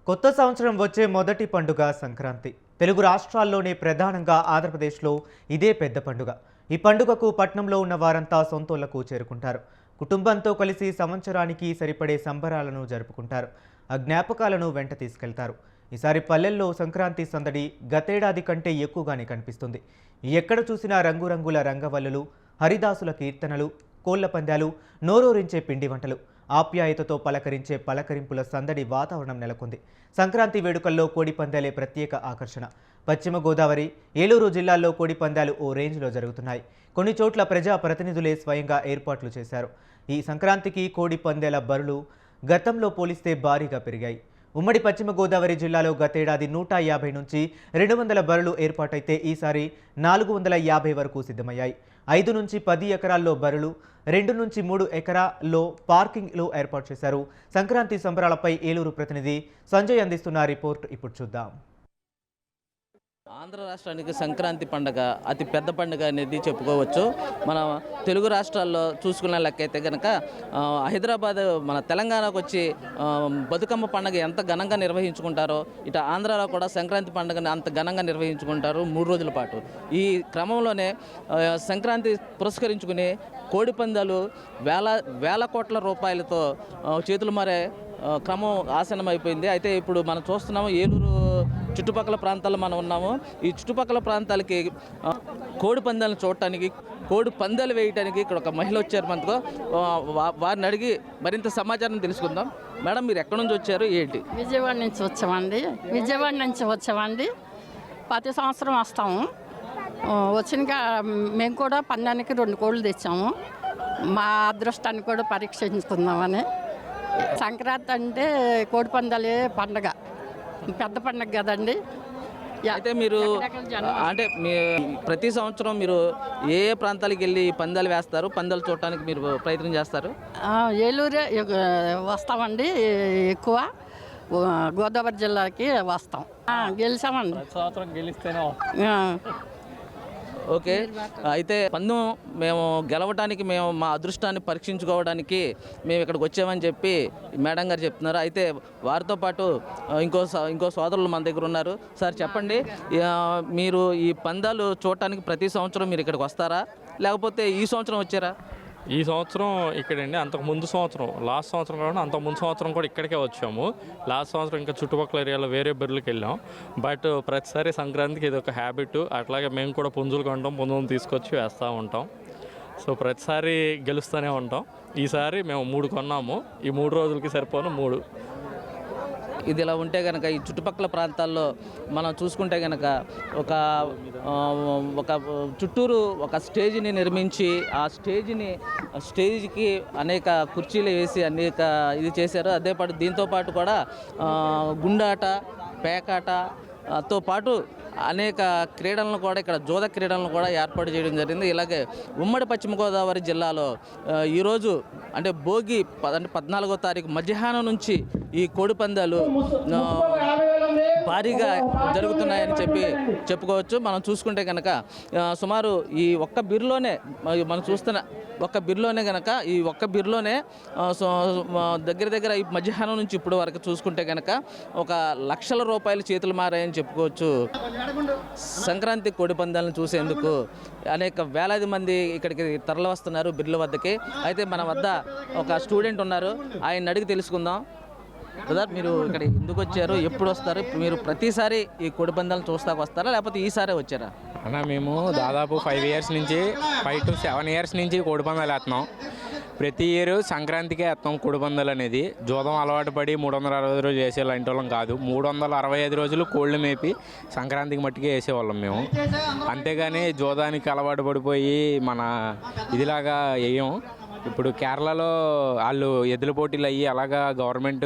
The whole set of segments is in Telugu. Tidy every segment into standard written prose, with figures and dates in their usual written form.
కొత్త సంవత్సరం వచ్చే మొదటి పండుగ సంక్రాంతి. తెలుగు రాష్ట్రాల్లోనే ప్రధానంగా ఆంధ్రప్రదేశ్లో ఇదే పెద్ద పండుగ. ఈ పండుగకు పట్నంలో ఉన్న వారంతా సొంతూళ్లకు చేరుకుంటారు. కుటుంబంతో కలిసి సంవత్సరానికి సరిపడే సంబరాలను జరుపుకుంటారు. ఆ జ్ఞాపకాలను వెంట తీసుకెళ్తారు. ఈసారి పల్లెల్లో సంక్రాంతి సందడి గతేడాది కంటే ఎక్కువగానే కనిపిస్తుంది. ఎక్కడ చూసినా రంగురంగుల రంగవల్లులు, హరిదాసుల కీర్తనలు, కోళ్ల పందాలు, నోరూరించే పిండి వంటలు, ఆప్యాయతతో పలకరించే పలకరింపుల సందడి వాతావరణం నెలకొంది. సంక్రాంతి వేడుకల్లో కోడి పందాలే ప్రత్యేక ఆకర్షణ. పశ్చిమ గోదావరి, ఏలూరు జిల్లాల్లో కోడి పందాలు ఓ రేంజ్లో జరుగుతున్నాయి. కొన్ని చోట్ల ప్రజా ప్రతినిధులే స్వయంగా ఏర్పాట్లు చేశారు. ఈ సంక్రాంతికి కోడి పందేల బరులు గతంలో పోలిస్తే భారీగా పెరిగాయి. ఉమ్మడి పశ్చిమ గోదావరి జిల్లాలో గతేడాది 150 నుంచి 200 బరులు ఏర్పాటైతే ఈసారి 450 వరకు సిద్ధమయ్యాయి. 5 నుంచి 10 ఎకరాల్లో బరులు, 2 నుంచి 3 ఎకరాల్లో పార్కింగ్లు ఏర్పాటు చేశారు. సంక్రాంతి సంబరాలపై ఏలూరు ప్రతినిధి సంజయ్ అందిస్తున్న రిపోర్ట్ ఇప్పుడు చూద్దాం. ఆంధ్ర రాష్ట్రానికి సంక్రాంతి పండుగ అతి పెద్ద పండుగ అనేది చెప్పుకోవచ్చు. మన తెలుగు రాష్ట్రాల్లో చూసుకున్న లెక్కైతే కనుక హైదరాబాద్ మన తెలంగాణకు వచ్చి బతుకమ్మ పండుగ ఎంత ఘనంగా నిర్వహించుకుంటారో ఇటు ఆంధ్రాలో కూడా సంక్రాంతి పండుగని అంత ఘనంగా నిర్వహించుకుంటారు 3 రోజుల పాటు. ఈ క్రమంలోనే సంక్రాంతి పురస్కరించుకుని కోడి పందాలు వేల కోట్ల రూపాయలతో చేతులు మారే క్రమం ఆసన్నమైపోయింది. అయితే ఇప్పుడు మనం చూస్తున్నాము ఏలూరు చుట్టుపక్కల ప్రాంతాల్లో మనం ఉన్నాము. ఈ చుట్టుపక్కల ప్రాంతాలకి కోడి పందాలను చూడటానికి, కోడి పందాలు వేయటానికి ఇక్కడ ఒక మహిళ వచ్చారు మనతో. వారిని అడిగి మరింత సమాచారం తెలుసుకుందాం. మేడం, మీరు ఎక్కడి నుంచి వచ్చారు, ఏంటి? విజయవాడ నుంచి వచ్చామండి. ప్రతి సంవత్సరం వస్తాము. వచ్చినాక మేము కూడా పందానికి 2 కోళ్ళు తెచ్చాము. మా అదృష్టాన్ని కూడా పరీక్షించుకుందామని. సంక్రాంతి అంటే కోడి పందాలే పండగ, పెద్ద పండగ కదండి. అయితే మీరు అంటే ప్రతి సంవత్సరం మీరు ఏ ప్రాంతాలకు వెళ్ళి పందాలు వేస్తారు, పందాలు చూడటానికి మీరు ప్రయత్నం చేస్తారు? ఏలూరే వస్తామండి. ఎక్కువ గోదావరి జిల్లాకి వస్తాం. గెలిచామండి. సంవత్సరం గెలిస్తేనే. ఓకే. అయితే పందెం మేము గెలవడానికి, మేము మా అదృష్టాన్ని పరీక్షించుకోవడానికి మేము ఇక్కడికి వచ్చామని చెప్పి మేడం గారు చెప్తున్నారు. అయితే వారితో పాటు ఇంకో సోదరులు మన దగ్గర ఉన్నారు. సార్, చెప్పండి, మీరు ఈ పందాలు చూడటానికి ప్రతి సంవత్సరం మీరు ఇక్కడికి వస్తారా, లేకపోతే ఈ సంవత్సరం వచ్చారా? ఈ సంవత్సరం ఇక్కడండి. లాస్ట్ సంవత్సరం కాకుండా అంతకు ముందు సంవత్సరం కూడా ఇక్కడికే వచ్చాము. లాస్ట్ సంవత్సరం ఇంకా చుట్టుపక్కల ఏరియాలో వేరే బర్రెలకు వెళ్ళాం. బట్ ప్రతిసారి సంక్రాంతికి ఇది ఒక హ్యాబిట్. అట్లాగే మేము కూడా పుంజులు కొంటాం, పుంజులు తీసుకొచ్చి వేస్తూ ఉంటాం. సో ప్రతిసారి గెలుస్తూనే ఉంటాం. ఈసారి మేము 3 కొన్నాము. ఈ 3 రోజులకి సరిపోను 3. ఇది ఇలా ఉంటే కనుక ఈ చుట్టుపక్కల ప్రాంతాల్లో మనం చూసుకుంటే కనుక ఒక చుట్టూరు ఒక స్టేజ్ని నిర్మించి ఆ స్టేజ్కి అనేక కుర్చీలు వేసి ఇది చేశారు. అదేపాటు దీంతోపాటు కూడా గుండాట, పేకాటతో పాటు అనేక క్రీడలను కూడా, ఇక్కడ జోద క్రీడలను కూడా ఏర్పాటు చేయడం జరిగింది. ఇలాగే ఉమ్మడి పశ్చిమ గోదావరి జిల్లాలో ఈరోజు అంటే భోగి 14వ తారీఖు మధ్యాహ్నం నుంచి ఈ కోడి పందాలు భారీగా జరుగుతున్నాయని చెప్పుకోవచ్చు. మనం చూసుకుంటే కనుక సుమారు ఈ ఒక్క బిర్లోనే మనం చూస్తున్న కనుక ఈ ఒక్క బిర్లోనే దగ్గర ఈ మధ్యాహ్నం నుంచి ఇప్పుడు వరకు చూసుకుంటే కనుక 1 లక్షల రూపాయలు చేతులు మారాయని చెప్పుకోవచ్చు. సంక్రాంతి కోడి పందాలను చూసేందుకు అనేక వేలాది మంది ఇక్కడికి తరలి వస్తున్నారు బిర్ల వద్దకి. అయితే మన వద్ద ఒక స్టూడెంట్ ఉన్నారు, ఆయన అడిగి తెలుసుకుందాం. బ్రదర్, మీరు ఇక్కడ ఎందుకు వచ్చారు, ఎప్పుడు వస్తారు? మీరు ప్రతిసారి ఈ కోడి పందాలను చూస్తాకు వస్తారా, లేకపోతే ఈసారే వచ్చారా? అన్న, మేము దాదాపు 5 to 7 ఇయర్స్ నుంచి కోడి పందాలు వేస్తున్నాం. ప్రతి ఇయర్ సంక్రాంతికే వేస్తాం కోడి పందాలు అనేది. జూదం అలవాటు పడి 360 రోజులు వేసే లాంటి వాళ్ళం కాదు. 365 రోజులు కోళ్ళు మేపి సంక్రాంతికి మట్టికే వేసేవాళ్ళం మేము. అంతేగాని జూదానికి అలవాటు పడిపోయి మన ఇదిలాగా వేయం. ఇప్పుడు కేరళలో వాళ్ళు ఎద్దుల పోటీలు అయ్యి అలాగా గవర్నమెంట్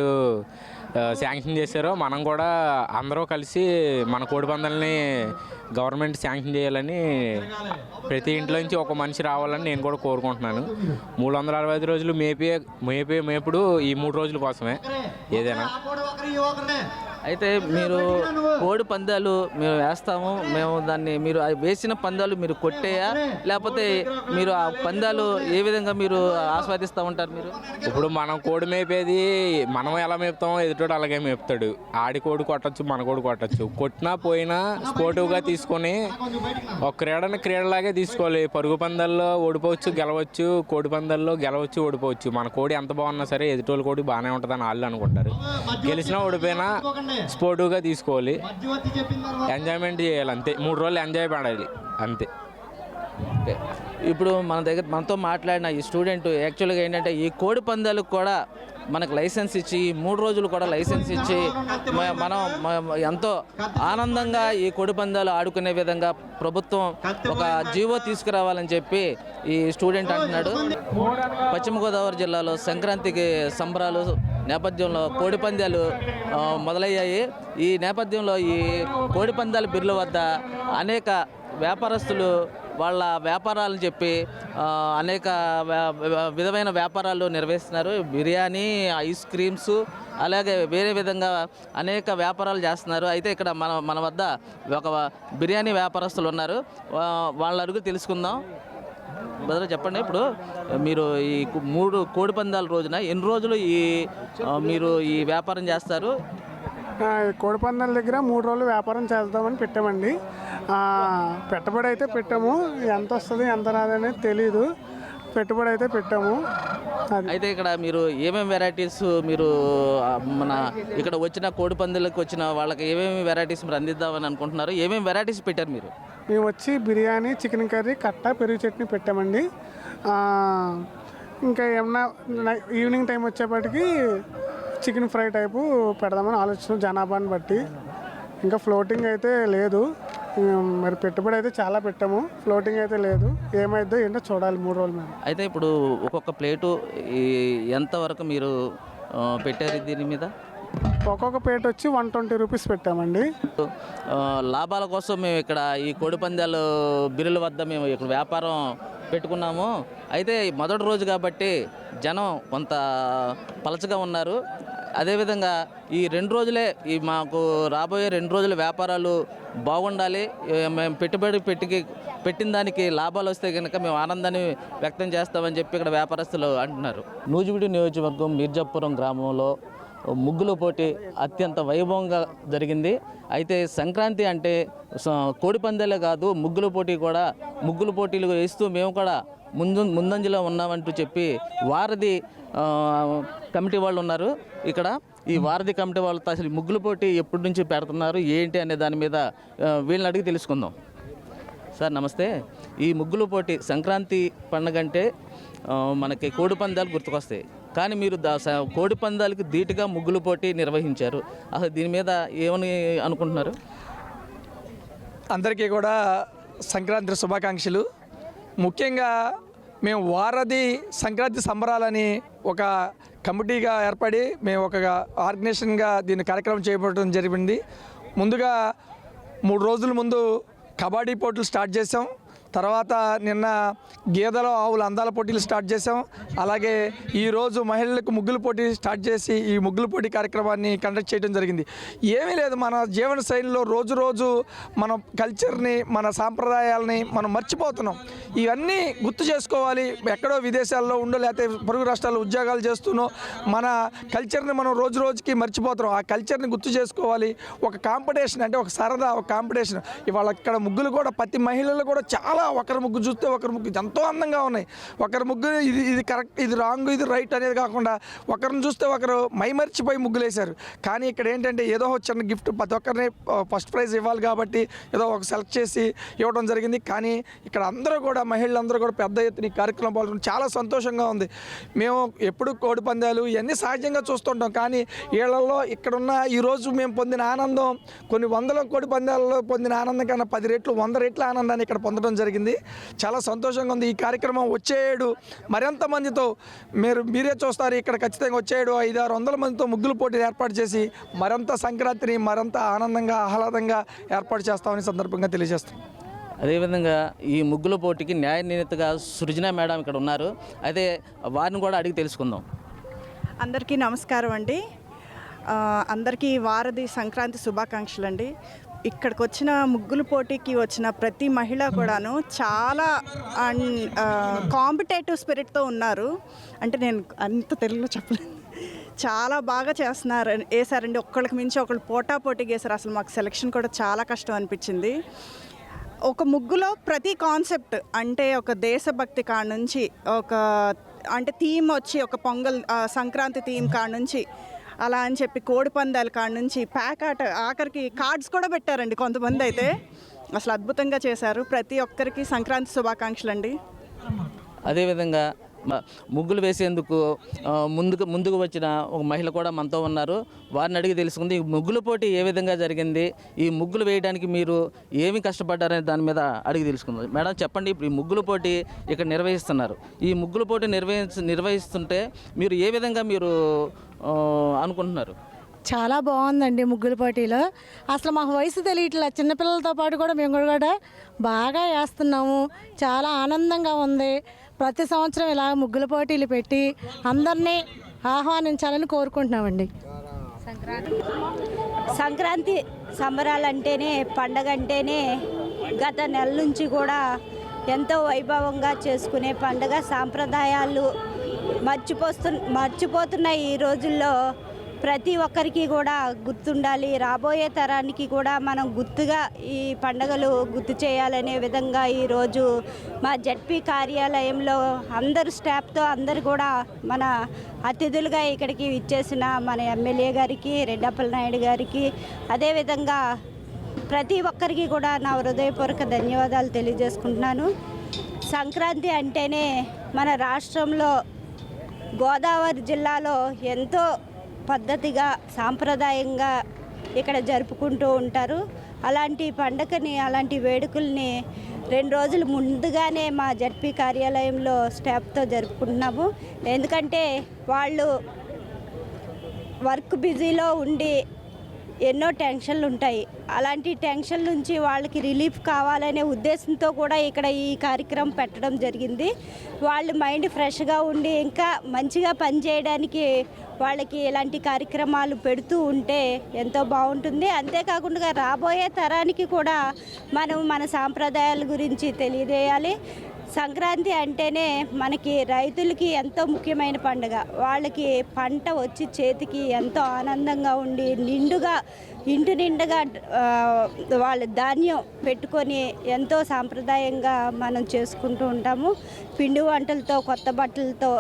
శాంక్షన్ చేశారో మనం కూడా అందరూ కలిసి మన కోడి పందాలని గవర్నమెంట్ శాంక్షన్ చేయాలని, ప్రతి ఇంట్లో నుంచి ఒక మనిషి రావాలని నేను కూడా కోరుకుంటున్నాను. 365 రోజులు మేపుడు ఈ 3 రోజుల కోసమే ఏదైనా. అయితే మీరు కోడి పందాలు మేము వేస్తాము, మేము దాన్ని మీరు వేసిన పందాలు మీరు కొట్టేయా, లేకపోతే మీరు ఆ పందాలు ఏ విధంగా మీరు ఆస్వాదిస్తూ ఉంటారు? మీరు ఇప్పుడు మనం కోడి మేపేది మనం ఎలా మేపుతామో ఎదుటోడు అలాగే మేపుతాడు. ఆడి కోడి కొట్టచ్చు, మన కోడి కొట్టచ్చు. కొట్టినా పోయినా స్పోర్టివ్గా తీసుకొని ఒక క్రీడని క్రీడలాగే తీసుకోవాలి. పరుగు పందాల్లో ఓడిపోవచ్చు, గెలవచ్చు. కోడి పందాల్లో గెలవచ్చు, ఓడిపోవచ్చు. మన కోడి ఎంత బాగున్నా సరే ఎదుటోళ్ళ కోడి బాగానే ఉంటుందని వాళ్ళు అనుకుంటారు. గెలిచినా ఓడిపోయినా స్పోర్టివ్గా తీసుకోవాలి, ఎంజాయ్మెంట్ చేయాలి. అంతే, 3 రోజులు ఎంజాయ్ పడాలి అంతే. ఓకే. ఇప్పుడు మనతో మాట్లాడిన ఈ స్టూడెంట్ యాక్చువల్గా ఏంటంటే ఈ కోడి పందాలకు కూడా మనకు లైసెన్స్ ఇచ్చి 3 రోజులు కూడా లైసెన్స్ ఇచ్చి మనం ఎంతో ఆనందంగా ఈ కోడి పందాలు ఆడుకునే విధంగా ప్రభుత్వం ఒక జీవో తీసుకురావాలని చెప్పి ఈ స్టూడెంట్ అంటున్నాడు. పశ్చిమ గోదావరి జిల్లాలో సంక్రాంతికి సంబరాలు నేపథ్యంలో కోడి పందాలు మొదలయ్యాయి. ఈ నేపథ్యంలో ఈ కోడి పందాల బిర్ల వద్ద అనేక వ్యాపారస్తులు వాళ్ళ వ్యాపారాలను చెప్పి అనేక విధమైన వ్యాపారాలు నిర్వహిస్తున్నారు. బిర్యానీ, ఐస్ క్రీమ్స్, అలాగే వేరే విధంగా అనేక వ్యాపారాలు చేస్తున్నారు. అయితే ఇక్కడ మన వద్ద ఒక బిర్యానీ వ్యాపారస్తులు ఉన్నారు, వాళ్ళ అడుగు తెలుసుకుందాం. బదులు చెప్పండి, ఇప్పుడు మీరు ఈ 3 కోడి పందాల రోజున ఎన్ని రోజులు మీరు ఈ వ్యాపారం చేస్తారు? కోడి పందాల దగ్గర 3 రోజులు వ్యాపారం చేద్దామని పెట్టామండి. పెట్టుబడి అయితే పెట్టాము, ఎంత వస్తుంది ఎంత రాదనేది తెలీదు. పెట్టుబడి అయితే పెట్టాము. అయితే ఇక్కడ మీరు ఏమేమి వెరైటీస్ మీరు మన ఇక్కడ వచ్చిన కోడి పందాలకు వచ్చిన వాళ్ళకి ఏమేమి వెరైటీస్ మీరు అందిద్దామని అనుకుంటున్నారు? ఏమేమి వెరైటీస్ పెట్టారు మీరు? మేము వచ్చి బిర్యానీ, చికెన్ కర్రీ, కట్ట, పెరుగు చట్నీ పెట్టామండి. ఇంకా ఏమన్నా ఈవినింగ్ టైం వచ్చేప్పటికి చికెన్ ఫ్రై టైపు పెడదామని ఆలోచన, జనాభాని బట్టి. ఇంకా ఫ్లోటింగ్ అయితే లేదు, మరి పెట్టుబడి అయితే చాలా పెట్టాము, ఫ్లోటింగ్ అయితే లేదు. ఏమైందో ఏంటో చూడాలి 3 రోజుల మీద. అయితే ఇప్పుడు ఒక్కొక్క ప్లేటు ఎంతవరకు మీరు పెట్టారు దీని మీద? ఒక్కొక్క ప్లేట్ వచ్చి 120 రూపీస్ పెట్టామండి. లాభాల కోసం మేము ఇక్కడ ఈ కోడి పందాలు బిర్రుల వద్ద మేము ఇక్కడ వ్యాపారం పెట్టుకున్నాము. అయితే మొదటి రోజు కాబట్టి జనం కొంత పలచగా ఉన్నారు. అదేవిధంగా ఈ 2 రోజులే మాకు రాబోయే 2 రోజుల వ్యాపారాలు బాగుండాలి, మేము పెట్టుబడి పెట్టిన దానికి లాభాలు వస్తే కనుక మేము ఆనందాన్ని వ్యక్తం చేస్తామని చెప్పి ఇక్కడ వ్యాపారస్తులు అంటున్నారు. నూజివీడు నియోజకవర్గం మీర్జాపురం గ్రామంలో ముగ్గుల పోటీ అత్యంత వైభవంగా జరిగింది. అయితే సంక్రాంతి అంటే కోడి పందాలే కాదు, ముగ్గుల పోటీ కూడా, ముగ్గుల పోటీలు వేస్తూ మేము కూడా ముందంజలో ఉన్నామంటూ చెప్పి వారధి కమిటీ వాళ్ళు ఉన్నారు ఇక్కడ. ఈ వారధి కమిటీ వాళ్ళతో అసలు ముగ్గుల పోటీ ఎప్పటి నుంచి పెడుతున్నారు ఏంటి అనే దాని మీద వీళ్ళని అడిగి తెలుసుకుందాం. సార్ నమస్తే. ఈ ముగ్గుల పోటీ సంక్రాంతి పండుగ అంటే మనకి కోడి పందాలు గుర్తుకొస్తాయి, కానీ మీరు కోడి పందాలకు ధీటుగా ముగ్గుల పోటీ నిర్వహించారు. అసలు దీని మీద ఏమని అనుకుంటున్నారు? అందరికీ కూడా సంక్రాంతి శుభాకాంక్షలు. ముఖ్యంగా మేము వారధి సంక్రాంతి సంబరాలని ఒక కమిటీగా ఏర్పడి మేము ఒక ఆర్గనైజేషన్గా దీన్ని కార్యక్రమం చేపట్టడం జరిగింది. ముందుగా 3 రోజుల ముందు కబడ్డీ పోటీలు స్టార్ట్ చేసాం. తర్వాత నిన్న గేదెల ఆవుల అందాల పోటీలు స్టార్ట్ చేసాం. అలాగే ఈరోజు మహిళలకు ముగ్గుల పోటీ స్టార్ట్ చేసి ఈ ముగ్గుల పోటీ కార్యక్రమాన్ని కండక్ట్ చేయడం జరిగింది. ఏమీ లేదు, మన జీవన శైలిలో రోజు రోజు మన కల్చర్ని, మన సాంప్రదాయాలని మనం మర్చిపోతున్నాం. ఇవన్నీ గుర్తు చేసుకోవాలి. ఎక్కడో విదేశాల్లో ఉండో లేకపోతే పొరుగు రాష్ట్రాల్లో ఉద్యోగాలు చేస్తూనో మన కల్చర్ని మనం రోజు రోజుకి మర్చిపోతున్నాం. ఆ కల్చర్ని గుర్తు చేసుకోవాలి. ఒక కాంపిటీషన్ అంటే ఒక సరదా, ఒక కాంపిటీషన్. ఇవాళ ఇక్కడ ముగ్గులు కూడా ప్రతి మహిళలు కూడా చాలా, ఒకరి ముగ్గు చూస్తే ఒకరి ముగ్గు ఎంతో అందంగా ఉన్నాయి. ఒకరి ముగ్గు ఇది కరెక్ట్, ఇది రాంగ్, ఇది రైట్ అనేది కాకుండా ఒకరిని చూస్తే ఒకరు మైమర్చిపోయి ముగ్గులు వేశారు. కానీ ఇక్కడ ఏంటంటే ఏదో చిన్న గిఫ్ట్, ప్రతి ఒక్కరిని ఫస్ట్ ప్రైజ్ ఇవ్వాలి కాబట్టి ఏదో ఒక సెలెక్ట్ చేసి ఇవ్వడం జరిగింది. కానీ ఇక్కడ అందరూ కూడా, మహిళలందరూ కూడా పెద్ద ఎత్తున ఈ కార్యక్రమం పాల్గొని చాలా సంతోషంగా ఉంది. మేము ఎప్పుడు కోడి పందాలు ఇవన్నీ సహజంగా చూస్తుంటాం, కానీ వీళ్ళల్లో ఇక్కడున్న ఈరోజు మేము పొందిన ఆనందం కొన్ని వందల కోడి పందాలలో పొందిన ఆనందం కన్నా 10 రెట్లు 100 రెట్ల ఆనందాన్ని ఇక్కడ పొందడం జరిగింది. చాలా సంతోషంగా ఉంది. ఈ కార్యక్రమం వచ్చే ఏడు మరింత మందితో మీరే చూస్తారు. ఇక్కడ ఖచ్చితంగా వచ్చే ఏడు 500-600 మందితో ముగ్గులు పోటీలు ఏర్పాటు చేసి మరింత సంక్రాంతిని మరింత ఆనందంగా, ఆహ్లాదంగా ఏర్పాటు చేస్తామని సందర్భంగా తెలియజేస్తాం. అదేవిధంగా ఈ ముగ్గుల పోటీకి న్యాయ నిరతగా సృజన మేడం ఇక్కడ ఉన్నారు. అయితే వారిని కూడా అడిగి తెలుసుకుందాం. అందరికీ నమస్కారం అండి. అందరికీ వారధి సంక్రాంతి శుభాకాంక్షలు అండి. ఇక్కడికి వచ్చిన ముగ్గులు పోటీకి వచ్చిన ప్రతి మహిళ కూడాను చాలా కాంపిటేటివ్ స్పిరిట్తో ఉన్నారు. అంటే నేను అంత తెలుగులో చెప్పలేను, చాలా బాగా వేసారండి. ఒక్కళ్ళకి మించి ఒకళ్ళు పోటాపోటీగా వేసారు. అసలు మాకు సెలెక్షన్ కూడా చాలా కష్టం అనిపించింది. ఒక ముగ్గులో ప్రతి కాన్సెప్ట్ అంటే ఒక దేశభక్తి కాడ నుంచి అంటే థీమ్ వచ్చి ఒక పొంగల్ సంక్రాంతి థీమ్ కాడ నుంచి అలా అని చెప్పి కోడి పందాల కాడ నుంచి ప్యాక్ ఆట ఆఖరికి కార్డ్స్ కూడా పెట్టారండి కొంతమంది అయితే. అసలు అద్భుతంగా చేశారు. ప్రతి ఒక్కరికి సంక్రాంతి శుభాకాంక్షలు అండి. అదేవిధంగా ముగ్గులు వేసేందుకు ముందుకు వచ్చిన ఒక మహిళ కూడా మనతో ఉన్నారు. వారిని అడిగి తెలుసుకుంది ఈ ముగ్గుల పోటీ ఏ విధంగా జరిగింది, ఈ ముగ్గులు వేయడానికి మీరు ఏమి కష్టపడ్డారనే దాని మీద అడిగి తెలుసుకుందాం. మేడం చెప్పండి, ఇప్పుడు ఈ ముగ్గుల పోటీ ఇక్కడ నిర్వహిస్తున్నారు. ఈ ముగ్గుల పోటీ నిర్వహిస్తుంటే మీరు ఏ విధంగా మీరు అనుకుంటున్నారు? చాలా బాగుందండి ముగ్గుల పోటీలో. అసలు మాకు వయసు తెలియట్లా, చిన్నపిల్లలతో పాటు కూడా మేము కూడా బాగా వేస్తున్నాము. చాలా ఆనందంగా ఉంది. ప్రతి సంవత్సరం ఇలా ముగ్గుల పోటీలు పెట్టి అందరినీ ఆహ్వానించాలని కోరుకుంటున్నామండి. సంక్రాంతి సంబరాలంటేనే, పండగ అంటేనే గత నెల నుంచి కూడా ఎంతో వైభవంగా చేసుకునే పండగ. సాంప్రదాయాలు మర్చిపోతున్న ఈ రోజుల్లో ప్రతి ఒక్కరికి కూడా గుర్తుండాలి. రాబోయే తరానికి కూడా మనం గుర్తుగా ఈ పండుగలు గుర్తు చేయాలనే విధంగా ఈరోజు మా జడ్పీ కార్యాలయంలో అందరు స్టాఫ్తో అందరు కూడా మన అతిథులుగా ఇక్కడికి ఇచ్చేసిన మన ఎమ్మెల్యే గారికి, రెడ్డప్పల నాయుడు గారికి, అదేవిధంగా ప్రతి ఒక్కరికి కూడా నా హృదయపూర్వక ధన్యవాదాలు తెలియజేసుకుంటున్నాను. సంక్రాంతి అంటేనే మన రాష్ట్రంలో గోదావరి జిల్లాలో ఎంతో పద్ధతిగా సాంప్రదాయంగా ఇక్కడ జరుపుకుంటూ ఉంటారు. అలాంటి పండగని, అలాంటి వేడుకల్ని 2 రోజులు ముందుగానే మా జడ్పీ కార్యాలయంలో స్టాఫ్తో జరుపుకుంటున్నాము. ఎందుకంటే వాళ్ళు వర్క్ బిజీలో ఉండి ఎన్నో టెన్షన్లు ఉంటాయి. అలాంటి టెన్షన్ నుంచి వాళ్ళకి రిలీఫ్ కావాలనే ఉద్దేశంతో కూడా ఇక్కడ ఈ కార్యక్రమం పెట్టడం జరిగింది. వాళ్ళు మైండ్ ఫ్రెష్గా ఉండి ఇంకా మంచిగా పనిచేయడానికి వాళ్ళకి ఇలాంటి కార్యక్రమాలు పెడుతూ ఉంటే ఎంతో బాగుంటుంది. అంతేకాకుండా రాబోయే తరానికి కూడా మనం మన సాంప్రదాయాల గురించి తెలియజేయాలి. సంక్రాంతి అంటేనే మనకి రైతులకి ఎంతో ముఖ్యమైన పండుగ. వాళ్ళకి పంట వచ్చి చేతికి ఎంతో ఆనందంగా ఉండి నిండుగా ఇంటి నిండుగా వాళ్ళ ధాన్యం పెట్టుకొని ఎంతో సాంప్రదాయంగా మనం చేసుకుంటూ ఉంటాము. పిండి వంటలతో, కొత్త బట్టలతో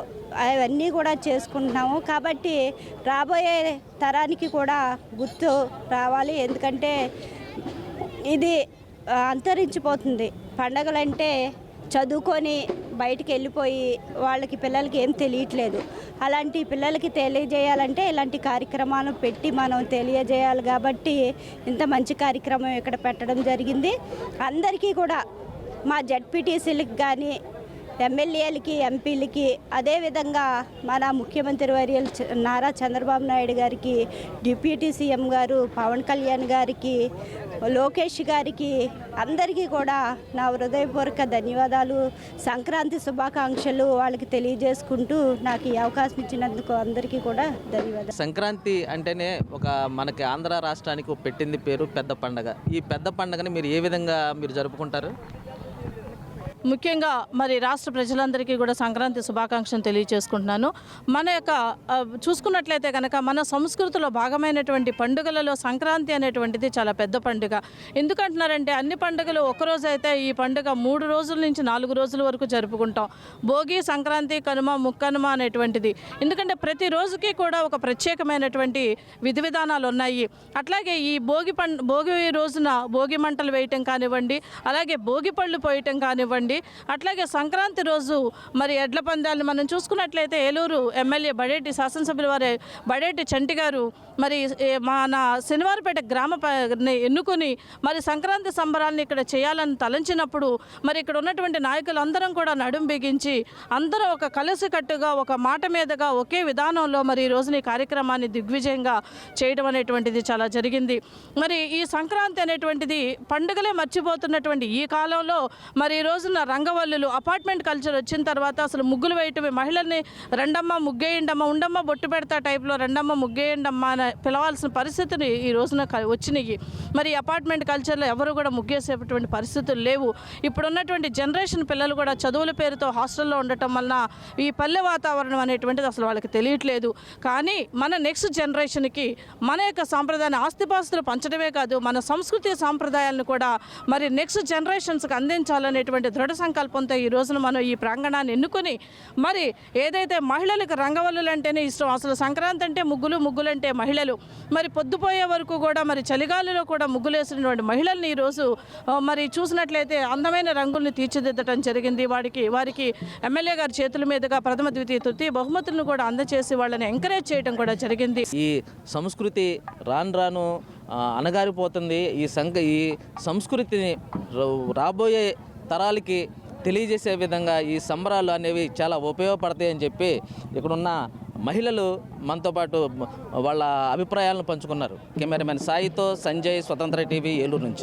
అవన్నీ కూడా చేసుకుంటున్నాము. కాబట్టి రాబోయే తరానికి కూడా గుర్తు రావాలి. ఎందుకంటే ఇది అంతరించిపోతుంది. పండగలంటే చదువుకొని బయటికి వెళ్ళిపోయి వాళ్ళకి పిల్లలకి ఏం తెలియట్లేదు. అలాంటి పిల్లలకి తెలియజేయాలంటే ఇలాంటి కార్యక్రమాలు పెట్టి మనం తెలియజేయాలి. కాబట్టి ఇంత మంచి కార్యక్రమం ఇక్కడ పెట్టడం జరిగింది. అందరికీ కూడా మా జడ్పీటీసీలకు కానీ, ఎమ్మెల్యేలకి, ఎంపీలకి, అదేవిధంగా మన ముఖ్యమంత్రి వర్యులు నారా చంద్రబాబు నాయుడు గారికి, డిప్యూటీ సీఎం గారు పవన్ కళ్యాణ్ గారికి, లోకేష్ గారికి, అందరికీ కూడా నా హృదయపూర్వక ధన్యవాదాలు, సంక్రాంతి శుభాకాంక్షలు వాళ్ళకి తెలియజేసుకుంటూ నాకు ఈ అవకాశం ఇచ్చినందుకు అందరికీ కూడా ధన్యవాదాలు. సంక్రాంతి అంటేనే ఒక మనకి ఆంధ్ర రాష్ట్రానికి పెట్టింది పేరు పెద్ద పండగ. ఈ పెద్ద పండగని మీరు ఏ విధంగా మీరు జరుపుకుంటారు? ముఖ్యంగా మరి రాష్ట్ర ప్రజలందరికీ కూడా సంక్రాంతి శుభాకాంక్షలు తెలియజేసుకుంటున్నాను. మన యొక్క చూసుకున్నట్లయితే కనుక మన సంస్కృతిలో భాగమైనటువంటి పండుగలలో సంక్రాంతి అనేటువంటిది చాలా పెద్ద పండుగ. ఎందుకంటున్నారంటే అన్ని పండుగలు ఒకరోజు అయితే ఈ పండుగ 3 రోజుల నుంచి 4 రోజుల వరకు జరుపుకుంటాం. భోగి, సంక్రాంతి, కనుమ, ముక్కనుమ అనేటువంటిది. ఎందుకంటే ప్రతి రోజుకి కూడా ఒక ప్రత్యేకమైనటువంటి విధి విధానాలు ఉన్నాయి. అట్లాగే ఈ భోగి రోజున భోగి మంటలు వేయటం కానివ్వండి, అలాగే భోగి పళ్ళు పోయటం కానివ్వండి, అట్లాగే సంక్రాంతి రోజు మరి ఎడ్ల పందాలను మనం చూసుకున్నట్లయితే ఏలూరు ఎమ్మెల్యే బడేటి శాసనసభ్యుల వారి బడేటి చంటి గారు మరి మన శనివారపేట గ్రామాన్ని ఎన్నుకొని మరి సంక్రాంతి సంబరాలను ఇక్కడ చేయాలని తలంచినప్పుడు మరి ఇక్కడ ఉన్నటువంటి నాయకులందరం కూడా నడుం బిగించి అందరూ ఒక కలిసికట్టుగా ఒక మాట మీదగా ఒకే విధానంలో మరి ఈ రోజున ఈ కార్యక్రమాన్ని దిగ్విజయంగా చేయడం అనేటువంటిది చాలా జరిగింది. మరి ఈ సంక్రాంతి అనేటువంటిది పండుగలే మర్చిపోతున్నటువంటి ఈ కాలంలో మరి ఈ రోజున రంగవల్లులు అపార్ట్మెంట్ కల్చర్ వచ్చిన తర్వాత అసలు ముగ్గులు వేయటమే, మహిళల్ని రెండమ్మ ముగ్గేయండమ్మ, ఉండమ్మ బొట్టు పెడతా టైప్లో రెండమ్మ ముగ్గేయండమ్మ అని పిలవాల్సిన పరిస్థితులు ఈ రోజున వచ్చినాయి. మరి అపార్ట్మెంట్ కల్చర్లో ఎవరు కూడా ముగ్గేసేటువంటి పరిస్థితులు లేవు. ఇప్పుడున్నటువంటి జనరేషన్ పిల్లలు కూడా చదువుల పేరుతో హాస్టల్లో ఉండటం వలన ఈ పల్లె వాతావరణం అనేటువంటిది అసలు వాళ్ళకి తెలియట్లేదు. కానీ మన నెక్స్ట్ జనరేషన్కి మన యొక్క సాంప్రదాయాన్ని ఆస్తిపాస్తులు పంచడమే కాదు, మన సంస్కృతి సాంప్రదాయాలను కూడా మరి నెక్స్ట్ జనరేషన్స్కి అందించాలనేటువంటి దృఢ సంకల్పంతో ఈ రోజున మనం ఈ ప్రాంగణాన్ని ఎన్నుకొని మరి ఏదైతే మహిళలకు రంగవల్లులు అంటేనే ఇష్టం, అసలు సంక్రాంతి అంటే ముగ్గులంటే మహిళలు, మరి పొద్దుపోయే వరకు కూడా మరి చలిగాలిలో కూడా ముగ్గులేసినటువంటి మహిళల్ని ఈరోజు మరి చూసినట్లయితే అందమైన రంగుల్ని తీర్చిదిద్దటం జరిగింది. వారికి ఎమ్మెల్యే గారి చేతుల మీదుగా ప్రథమ ద్వితీయ తృతీయ బహుమతులను కూడా అందజేసి వాళ్ళని ఎంకరేజ్ చేయడం కూడా జరిగింది. ఈ సంస్కృతి రాను అణగారిపోతుంది. ఈ సంస్కృతిని రాబోయే తరాలకి తెలియజేసే విధంగా ఈ సంబరాలు అనేవి చాలా ఉపయోగపడతాయని చెప్పి ఇక్కడున్న మహిళలు మనతో పాటు వాళ్ళ అభిప్రాయాలను పంచుకున్నారు. కెమెరామెన్ సాయితో సంజయ్, స్వతంత్ర టీవీ, ఏలూరు నుంచి.